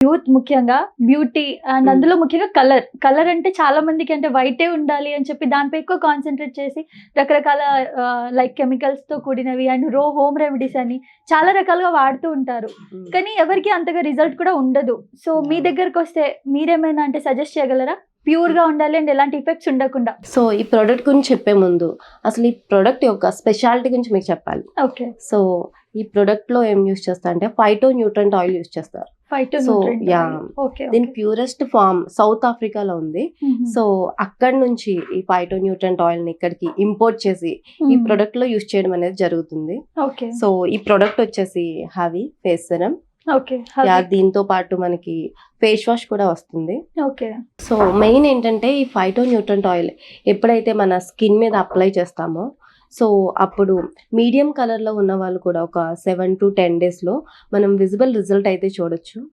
Youth ముఖ్యంగా beauty and హ్మ్. అందులో ముఖ్యంగా కలర్ అంటే చాలా మందికి అంటే వైటే ఉండాలి అని చెప్పి దానిపై ఎక్కువ కాన్సన్ట్రేట్ చేసి రకరకాల లైక్ కెమికల్స్ తో కూడినవి అండ్ హోమ్ రెమెడీస్ అని చాలా రకాలుగా వాడుతూ ఉంటారు. హ్మ్. కానీ ఎవరికి అంతగా రిజల్ట్ కూడా ఉండదు. సో మీ యాహ్! దగ్గరకు వస్తే మీరేమైనా అంటే సజెస్ట్ చేయగలరా? ప్యూర్ గా ఉండాలి అండ్ ఎలాంటి ఎఫెక్ట్స్ ఉండకుండా. సో, ఈ ప్రొడక్ట్ గురించి చెప్పే ముందు అసలు ఈ ప్రొడక్ట్ యొక్క స్పెషాలిటీ గురించి మీకు చెప్పాలి. ఓకే. సో, ఈ ప్రొడక్ట్‌లో ఏం యూజ్ చేస్తా అంటే ఫైటో న్యూట్రియంట్ ఆయిల్ యూజ్ చేస్తారు. So, yeah! ఓకే. దీని ప్యూరెస్ట్ ఫార్మ్ సౌత్ ఆఫ్రికాలో ఉంది. సో, అక్కడి నుంచి ఈ ఫైటో న్యూట్రియంట్ ఆయిల్‌ని ఇక్కడికి ఇంపోర్ట్ చేసి ఈ ప్రొడక్ట్‌లో యూజ్ చేయడం అనేది జరుగుతుంది. ఓకే. సో, ఈ ప్రొడక్ట్ వచ్చేసి హవి ఫేస్ సిరమ్. ఓకే. యాహ్! దీంతో పాటు మనకి ఫేస్ వాష్ కూడా వస్తుంది. ఓకే. సో, మెయిన్ ఏంటంటే ఈ ఫైటో న్యూట్రియంట్ ఆయిల్ ఎప్పుడైతే మన స్కిన్ మీద అప్లై చేస్తామో, సో, అప్పుడు మీడియం కలర్‌లో ఉన్న వాళ్ళు కూడా ఒక 7-10 డేస్‌లో మనం విజిబుల్ రిజల్ట్ అయితే చూడొచ్చు.